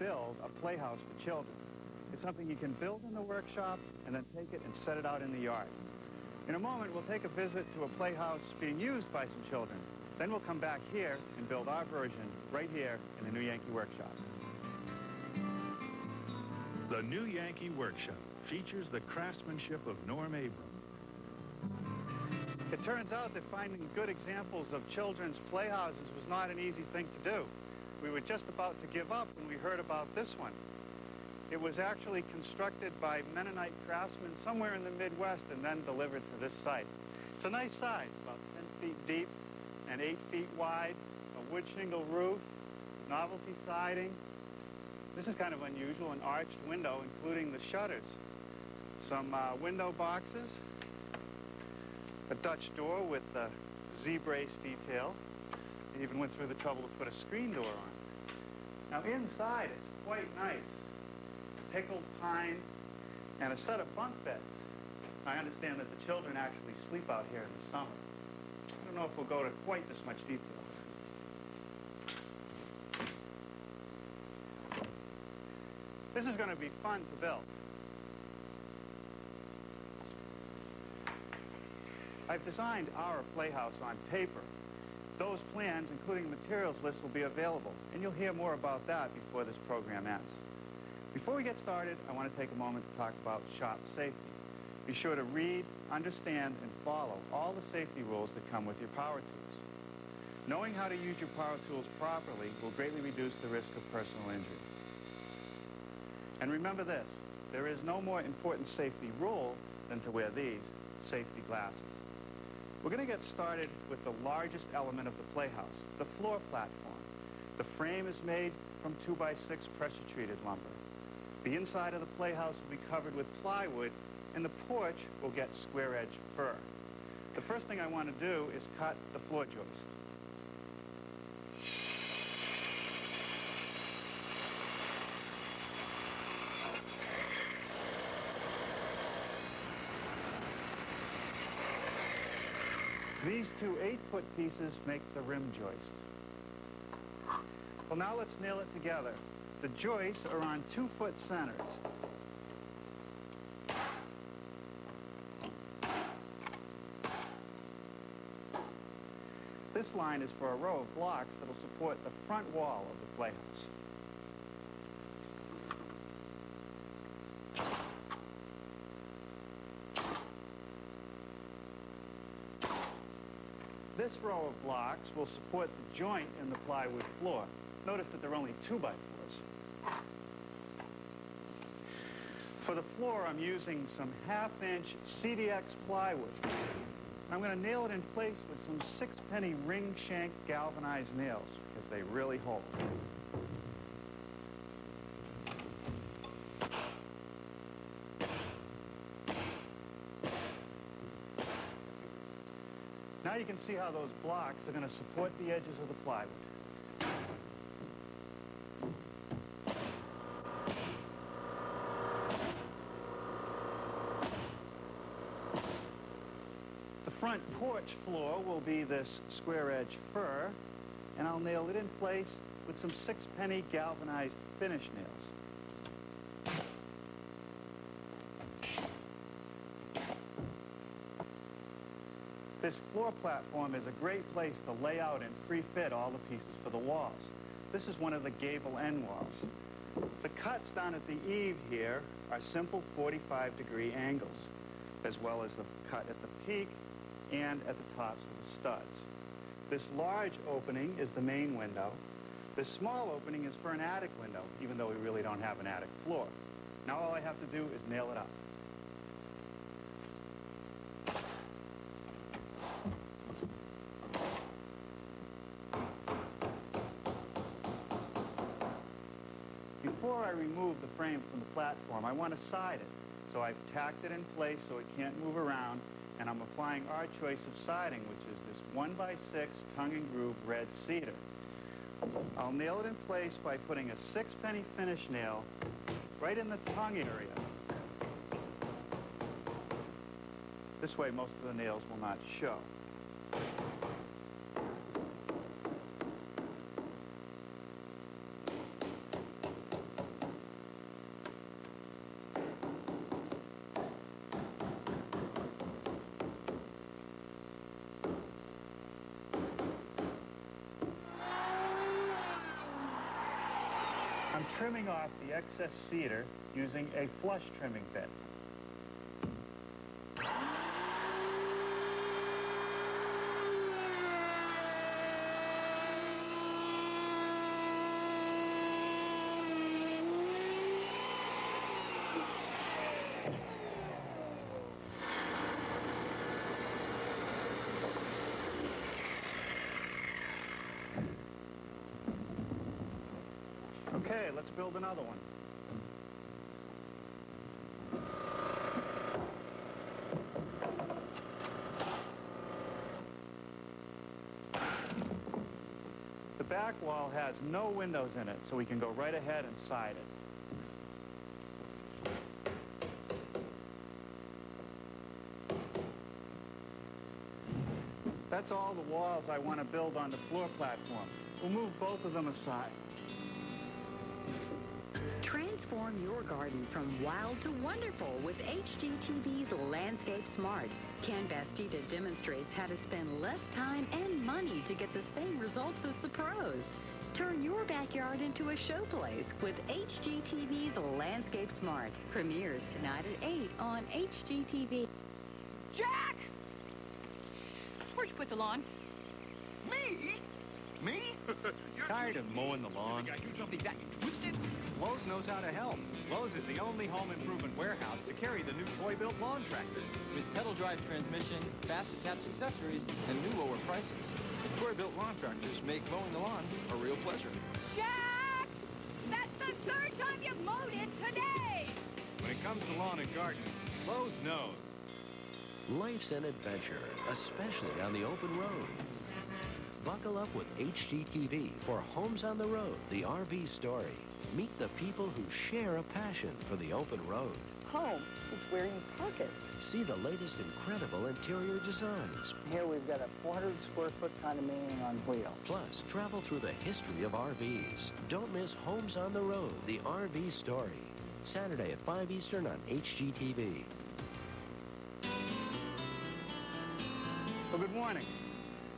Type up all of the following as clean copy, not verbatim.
build a playhouse for children. It's something you can build in the workshop and then take it and set it out in the yard. In a moment, we'll take a visit to a playhouse being used by some children. Then we'll come back here and build our version right here in the new Yankee Workshop. The new Yankee Workshop features the craftsmanship of Norm Abram. It turns out that finding good examples of children's playhouses was not an easy thing to do. We were just about to give up when we heard about this one. It was actually constructed by Mennonite craftsmen somewhere in the Midwest and then delivered to this site. It's a nice size, about 10 feet deep and 8 feet wide, a wood shingle roof, novelty siding. This is kind of unusual, an arched window, including the shutters. Some window boxes, a Dutch door with a Z-brace detail. They even went through the trouble to put a screen door on. Now inside it's quite nice. Pickled pine and a set of bunk beds. I understand that the children actually sleep out here in the summer. I don't know if we'll go to quite this much detail. This is going to be fun to build. I've designed our playhouse on paper. Those plans, including the materials list, will be available, and you'll hear more about that before this program ends. Before we get started, I want to take a moment to talk about shop safety. Be sure to read, understand, and follow all the safety rules that come with your power tools. Knowing how to use your power tools properly will greatly reduce the risk of personal injury. And remember this, there is no more important safety rule than to wear these safety glasses. We're going to get started with the largest element of the playhouse, the floor platform. The frame is made from 2x6 pressure-treated lumber. The inside of the playhouse will be covered with plywood, and the porch will get square-edge fir. The first thing I want to do is cut the floor joist. These two 8-foot pieces make the rim joist. Well, now let's nail it together. The joists are on 2-foot centers. This line is for a row of blocks that will support the front wall of the playhouse. This row of blocks will support the joint in the plywood floor. Notice that they're only 2x4s. For the floor, I'm using some 1/2-inch CDX plywood. I'm going to nail it in place with some 6-penny ring shank galvanized nails because they really hold. Now you can see how those blocks are going to support the edges of the plywood. The front porch floor will be this square-edge fir, and I'll nail it in place with some 6-penny galvanized finish nails. This floor platform is a great place to lay out and pre-fit all the pieces for the walls. This is one of the gable end walls. The cuts down at the eave here are simple 45-degree angles, as well as the cut at the peak and at the tops of the studs. This large opening is the main window. This small opening is for an attic window, even though we really don't have an attic floor. Now all I have to do is nail it up. Before I remove the frame from the platform, I want to side it. So I've tacked it in place so it can't move around, and I'm applying our choice of siding, which is this 1x6 tongue and groove red cedar. I'll nail it in place by putting a 6-penny finish nail right in the tongue area. This way most of the nails will not show. I'm trimming off the excess cedar using a flush trimming bit. Okay, let's build another one. The back wall has no windows in it, so we can go right ahead and side it. That's all the walls I want to build on the floor platform. We'll move both of them aside. Transform your garden from wild to wonderful with HGTV's Landscape Smart. Ken Bastida demonstrates how to spend less time and money to get the same results as the pros. Turn your backyard into a showplace with HGTV's Landscape Smart. Premieres tonight at 8 on HGTV. Jack! Where'd you put the lawn? Me? Me? Tired of mowing the lawn? I do something that twisted? Lowe's knows how to help. Lowe's is the only home improvement warehouse to carry the new toy-built lawn tractor. With pedal drive transmission, fast attached accessories, and new lower prices. Toy-built lawn tractors make mowing the lawn a real pleasure. Jack! That's the third time you've mowed it today! When it comes to lawn and garden, Lowe's knows. Life's an adventure, especially on the open road. Buckle up with HGTV for Homes on the Road, the RV story. Meet the people who share a passion for the open road. Home is where you park it. See the latest incredible interior designs. Here we've got a 400 square foot condominium on wheels. Plus, travel through the history of RVs. Don't miss Homes on the Road, the RV story. Saturday at 5 Eastern on HGTV. Well, good morning.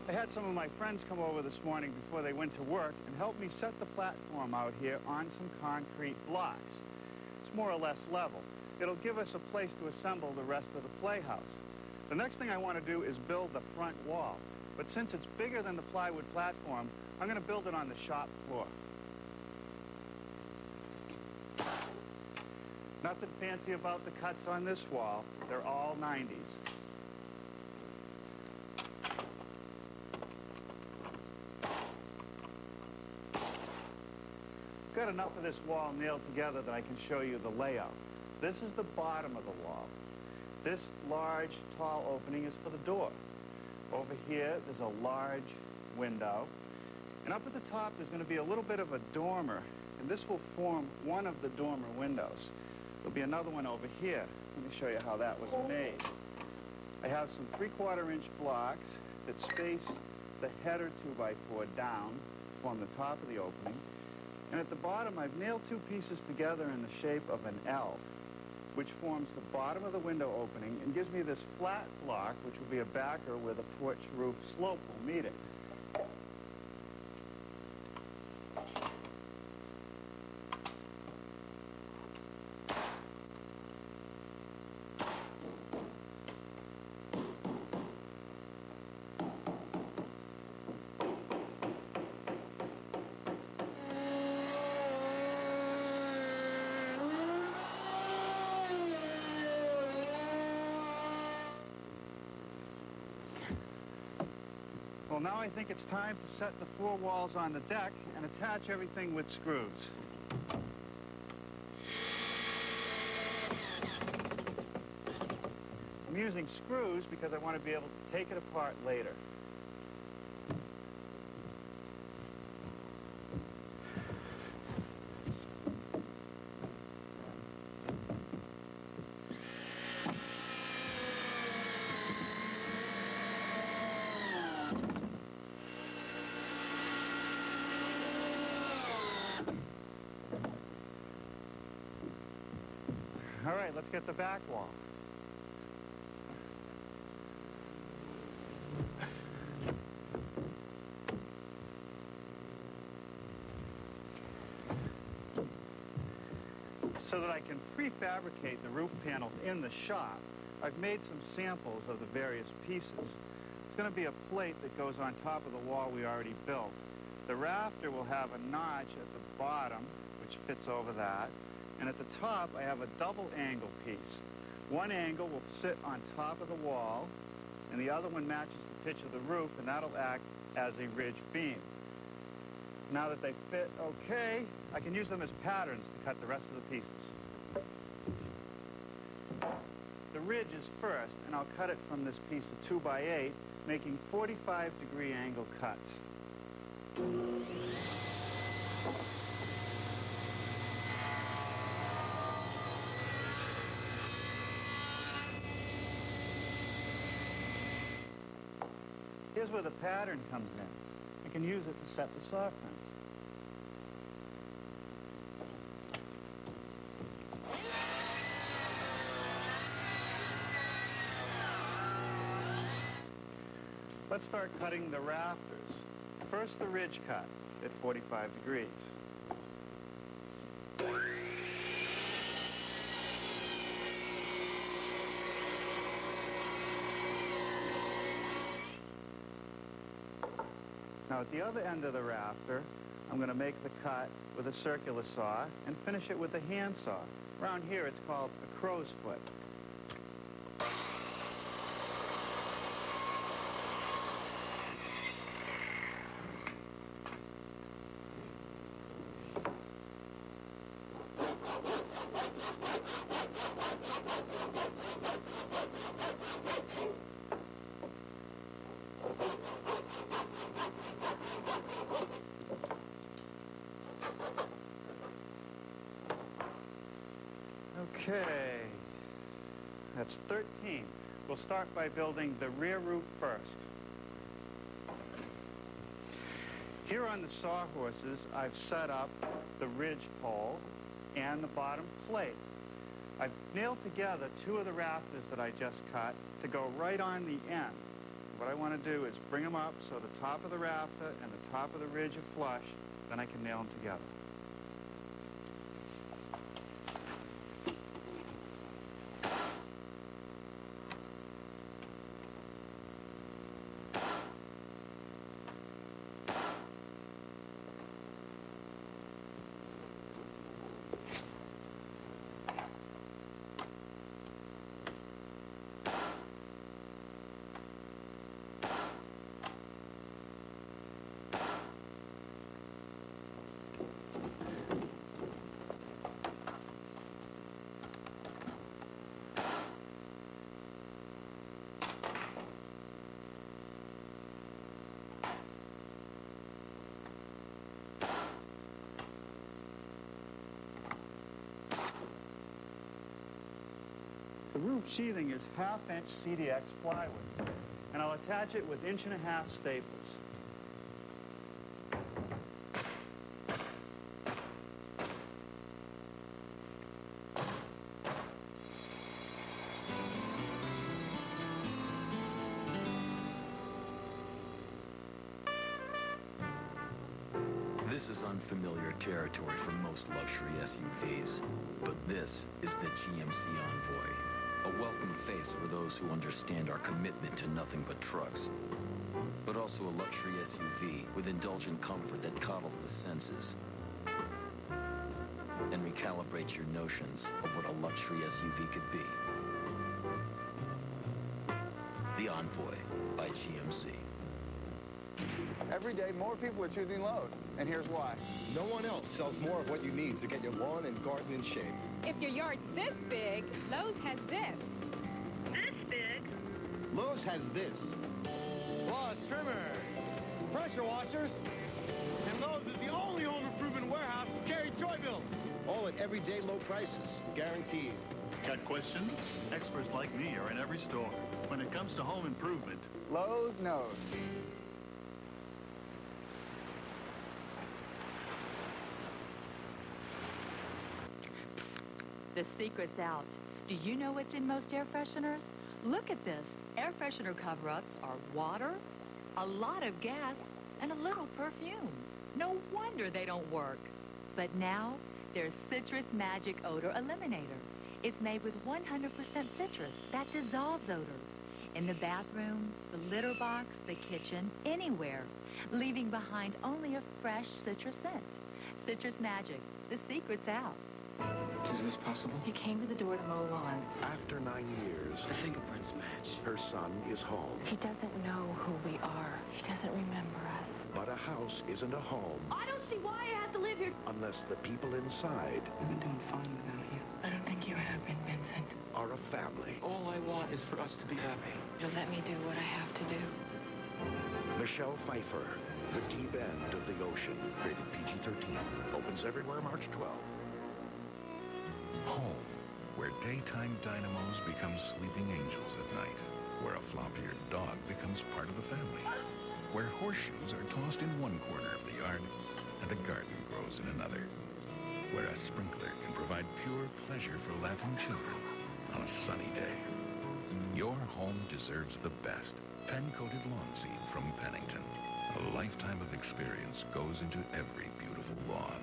I had some of my friends come over this morning before they went to work and help me set the platform out here on some concrete blocks. It's more or less level. It'll give us a place to assemble the rest of the playhouse. The next thing I want to do is build the front wall. But since it's bigger than the plywood platform, I'm going to build it on the shop floor. Nothing fancy about the cuts on this wall. They're all 90s. Got enough of this wall nailed together that I can show you the layout. This is the bottom of the wall. This large, tall opening is for the door. Over here, there's a large window. And up at the top, there's going to be a little bit of a dormer, and this will form one of the dormer windows. There'll be another one over here. Let me show you how that was made. I have some 3/4-inch blocks that space the header 2x4 down to form the top of the opening. And at the bottom, I've nailed two pieces together in the shape of an L, which forms the bottom of the window opening and gives me this flat block, which will be a backer where the porch roof slope will meet it. Well, now I think it's time to set the four walls on the deck and attach everything with screws. I'm using screws because I want to be able to take it apart later. All right, let's get the back wall. So that I can prefabricate the roof panels in the shop, I've made some samples of the various pieces. It's going to be a plate that goes on top of the wall we already built. The rafter will have a notch at the bottom, which fits over that. And at the top, I have a double angle piece. One angle will sit on top of the wall, and the other one matches the pitch of the roof, and that'll act as a ridge beam. Now that they fit okay, I can use them as patterns to cut the rest of the pieces. The ridge is first, and I'll cut it from this piece of 2x8, making 45-degree angle cuts. Here's where the pattern comes in. I can use it to set the saw fence. Let's start cutting the rafters. First, the ridge cut at 45 degrees. Now, at the other end of the rafter, I'm going to make the cut with a circular saw and finish it with a hand saw. Around here, it's called a crow's foot. Okay, that's 13. We'll start by building the rear roof first. Here on the sawhorses, I've set up the ridge pole and the bottom plate. I've nailed together two of the rafters that I just cut to go right on the end. What I want to do is bring them up so the top of the rafter and the top of the ridge are flush, then I can nail them together. The roof sheathing is 1/2-inch CDX plywood, and I'll attach it with 1.5-inch staples. This is unfamiliar territory for most luxury SUVs, but this is the GMC Envoy. A welcome face for those who understand our commitment to nothing but trucks. But also a luxury SUV with indulgent comfort that coddles the senses and recalibrates your notions of what a luxury SUV could be. The Envoy by GMC. Every day, more people are choosing Lowe's, and here's why. No one else sells more of what you need to get your lawn and garden in shape. If your yard's this big, Lowe's has this. This big? Lowe's has this. Plus trimmers, pressure washers, and Lowe's is the only home improvement warehouse to carry toy bills. All at everyday low prices, guaranteed. Got questions? Experts like me are in every store. When it comes to home improvement, Lowe's knows. The secret's out. Do you know what's in most air fresheners? Look at this. Air freshener cover-ups are water, a lot of gas, and a little perfume. No wonder they don't work. But now, There's Citrus Magic Odor Eliminator. It's made with 100% citrus that dissolves odors. In the bathroom, the litter box, the kitchen, anywhere, leaving behind only a fresh citrus scent. Citrus Magic. The secret's out. Is this possible? He came to the door to mow lawns. After 9 years, The fingerprints match. her son is home. He doesn't know who we are. He doesn't remember us. But a house isn't a home I don't see why I have to live here. unless the people inside I've been doing fine without you. I don't think you have been, Vincent. are a family. All I want is for us to be happy. You'll let me do what I have to do. Michelle Pfeiffer, The Deep End of the Ocean, rated PG-13, opens everywhere March 12th. Home, where daytime dynamos become sleeping angels at night, where a flop-eared dog becomes part of the family, where horseshoes are tossed in one corner of the yard and the garden grows in another, where a sprinkler can provide pure pleasure for laughing children on a sunny day. Your home deserves the best. Pen-coated lawn seed from Pennington. A lifetime of experience goes into every beautiful lawn.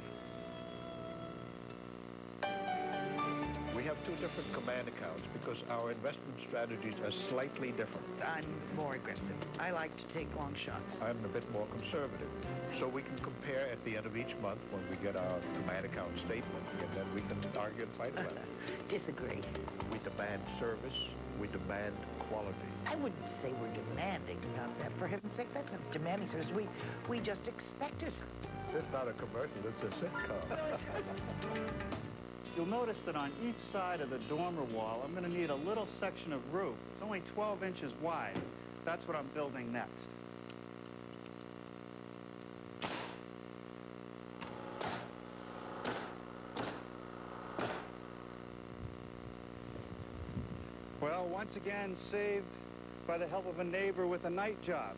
We have two different command accounts because our investment strategies are slightly different. I'm more aggressive. I like to take long shots. I'm a bit more conservative. So we can compare at the end of each month when we get our command account statement, and then we can argue and fight about it. Disagree. We demand service. We demand quality. I wouldn't say we're demanding about that. For heaven's sake, that's not demanding service. We just expect it. This is not a commercial. It's a sitcom. You'll notice that on each side of the dormer wall, I'm going to need a little section of roof. It's only 12 inches wide. That's what I'm building next. Well, once again, saved by the help of a neighbor with a night job.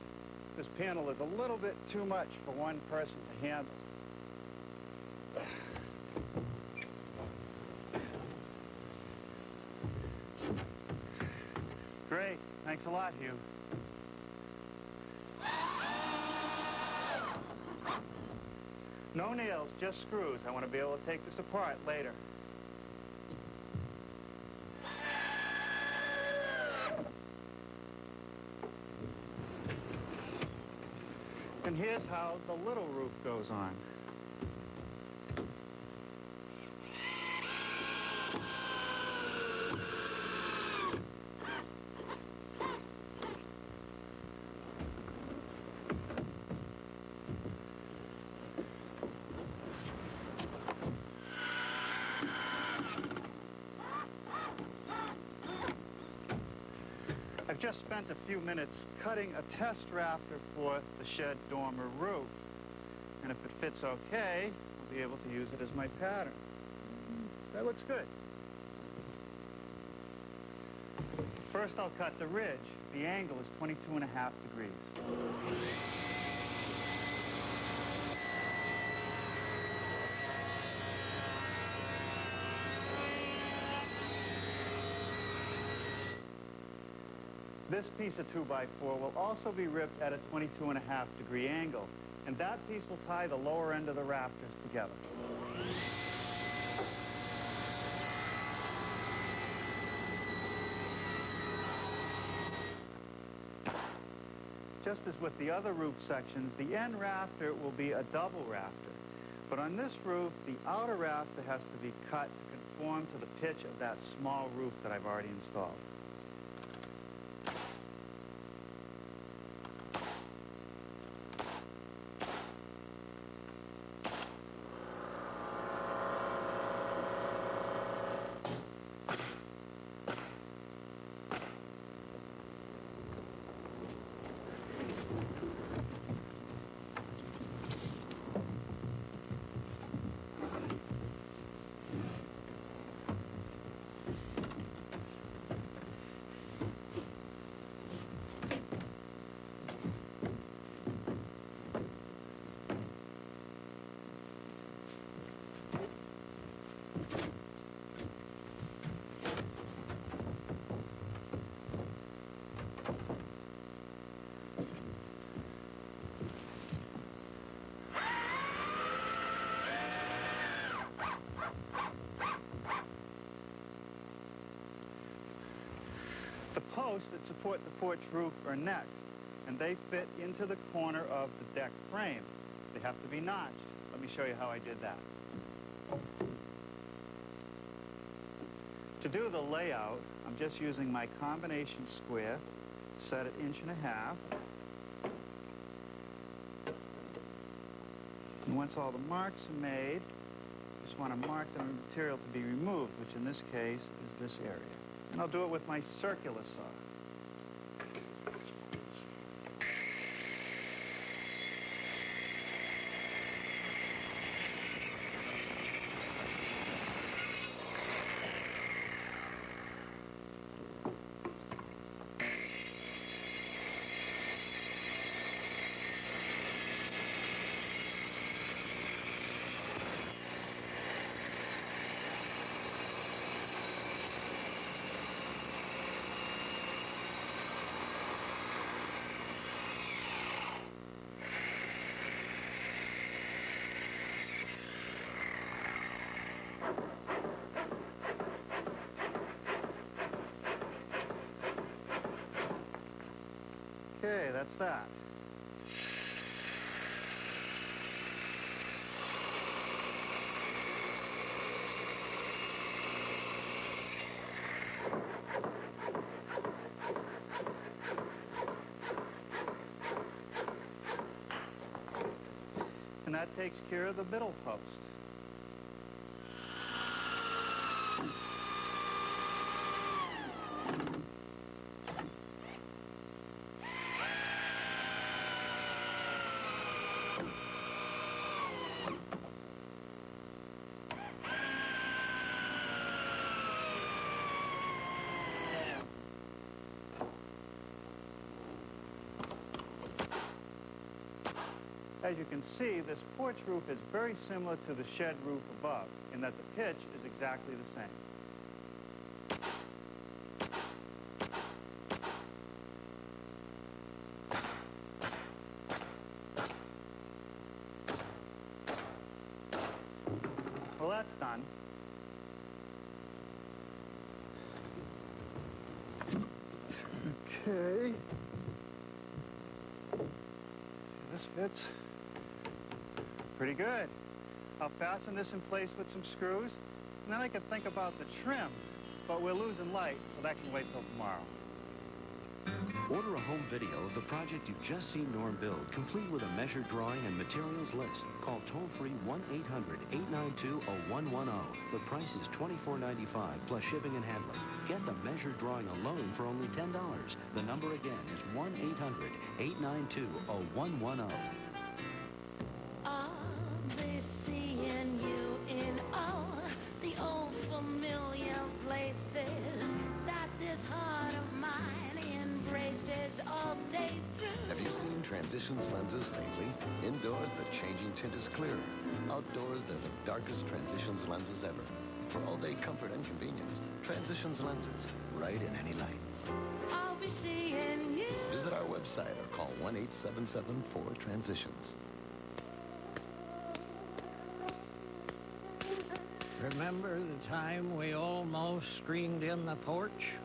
This panel is a little bit too much for one person to handle. Great. Thanks a lot, Hugh. No nails, just screws. I want to be able to take this apart later. And here's how the little roof goes on. I've just spent a few minutes cutting a test rafter for the shed dormer roof. And if it fits okay, I'll be able to use it as my pattern. That looks good. First, I'll cut the ridge. The angle is 22.5 degrees. This piece of 2x4 will also be ripped at a 22.5 degree angle, and that piece will tie the lower end of the rafters together. Just as with the other roof sections, the end rafter will be a double rafter. But on this roof, the outer rafter has to be cut to conform to the pitch of that small roof that I've already installed. The posts that support the porch roof are next, and they fit into the corner of the deck frame. They have to be notched. Let me show you how I did that. To do the layout, I'm just using my combination square, set it 1.5 inches. And once all the marks are made, just want to mark the material to be removed, which in this case is this area. And I'll do it with my circular saw. Okay, that's that. And that takes care of the middle post. As you can see, this porch roof is very similar to the shed roof above, in that the pitch is exactly the same. Well, that's done. Okay. See, this fits. Pretty good. I'll fasten this in place with some screws, and then I can think about the trim, but we're losing light, so that can wait till tomorrow. Order a home video of the project you've just seen Norm build, complete with a measured drawing and materials list. Call toll-free 1-800-892-0110. The price is $24.95 plus shipping and handling. Get the measured drawing alone for only $10. The number again is 1-800-892-0110. Transitions lenses lately. Indoors, the changing tint is clearer. Outdoors, they're the darkest Transitions lenses ever. For all-day comfort and convenience, Transitions lenses, right in any light. I'll be seeing you. Visit our website or call 1-877-4-TRANSITIONS. Remember the time we almost screened in the porch?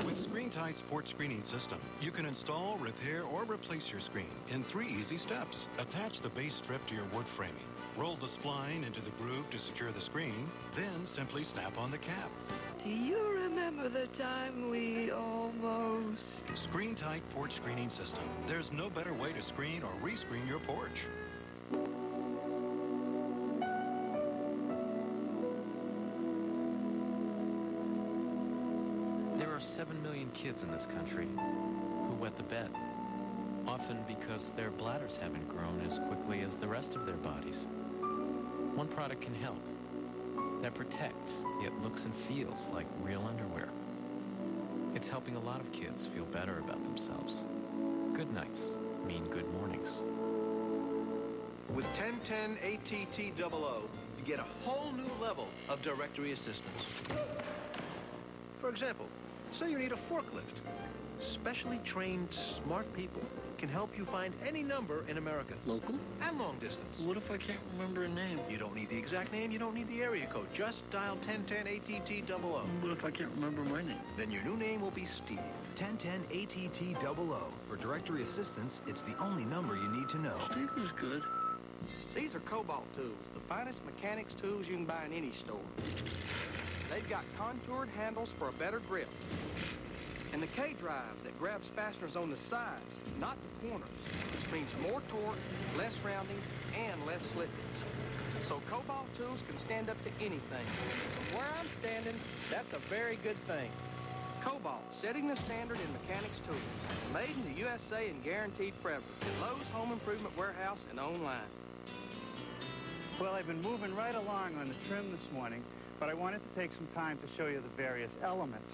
With ScreenTight's porch screening system, you can install, repair, or replace your screen in 3 easy steps. Attach the base strip to your wood framing. Roll the spline into the groove to secure the screen. Then simply snap on the cap. Do you remember the time we almost... ScreenTight porch screening system. There's no better way to screen or rescreen your porch. There are 7 million kids in this country who wet the bed, often because their bladders haven't grown as quickly as the rest of their bodies. One product can help. That protects, yet looks and feels like real underwear. It's helping a lot of kids feel better about themselves. Good nights mean good mornings. With 1010 ATT00, you get a whole new level of directory assistance. For example, say you need a forklift. Specially trained, smart people can help you find any number in America. Local? And long distance. What if I can't remember a name? You don't need the exact name, you don't need the area code. Just dial 1010-ATT-00. What if I can't remember my name? Then your new name will be Steve. 1010-ATT-00. For directory assistance, it's the only number you need to know. Steve is good. These are Cobalt tools, the finest mechanics tools you can buy in any store. They've got contoured handles for a better grip. And the K-drive that grabs fasteners on the sides, not the corners, which means more torque, less rounding, and less slippage. So Cobalt tools can stand up to anything. From where I'm standing, that's a very good thing. Cobalt, setting the standard in mechanics tools. Made in the USA and guaranteed forever. At Lowe's Home Improvement Warehouse and online. Well, I've been moving right along on the trim this morning, but I wanted to take some time to show you the various elements.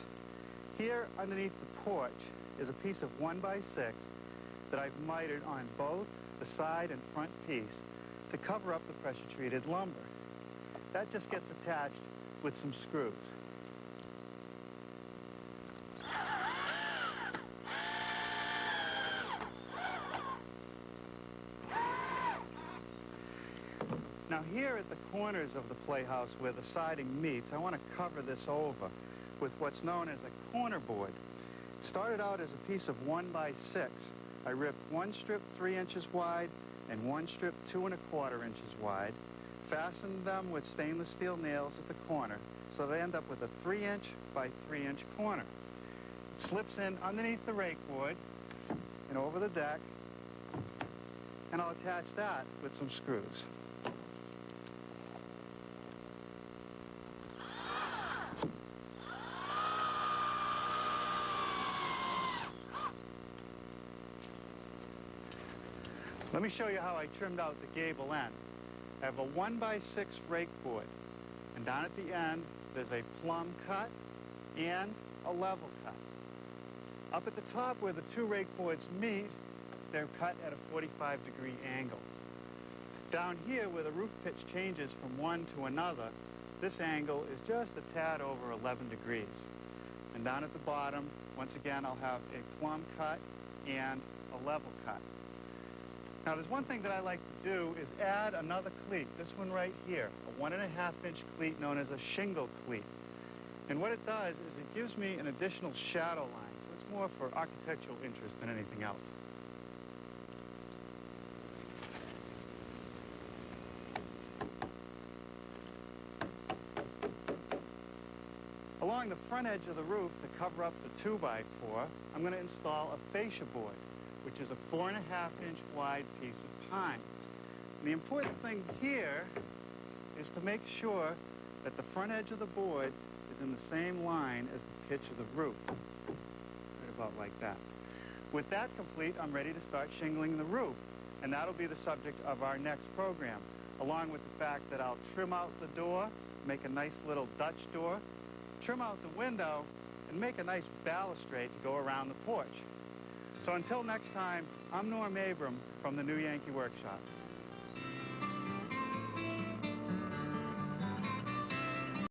Here underneath the porch is a piece of 1x6 that I've mitered on both the side and front piece to cover up the pressure-treated lumber. That just gets attached with some screws. Now here at the corners of the playhouse where the siding meets, I want to cover this over with what's known as a corner board. It started out as a piece of 1x6. I ripped one strip 3 inches wide and one strip 2 1/4 inches wide, fastened them with stainless steel nails at the corner so that I end up with a 3-inch by 3-inch corner. It slips in underneath the rake board and over the deck, and I'll attach that with some screws. Let me show you how I trimmed out the gable end. I have a 1x6 rake board, and down at the end, there's a plumb cut and a level cut. Up at the top where the 2 rake boards meet, they're cut at a 45-degree angle. Down here where the roof pitch changes from one to another, this angle is just a tad over 11 degrees. And down at the bottom, once again, I'll have a plumb cut and a level cut. Now, there's one thing that I like to do is add another cleat, this one right here, a 1.5-inch cleat known as a shingle cleat. And what it does is it gives me an additional shadow line, so it's more for architectural interest than anything else. Along the front edge of the roof, to cover up the 2x4, I'm going to install a fascia board, which is a 4.5-inch wide piece of pine. And the important thing here is to make sure that the front edge of the board is in the same line as the pitch of the roof, right about like that. With that complete, I'm ready to start shingling the roof, and that'll be the subject of our next program, along with the fact that I'll trim out the door, make a nice little Dutch door, trim out the window, and make a nice balustrade to go around the porch. So until next time, I'm Norm Abram from the new Yankee Workshop.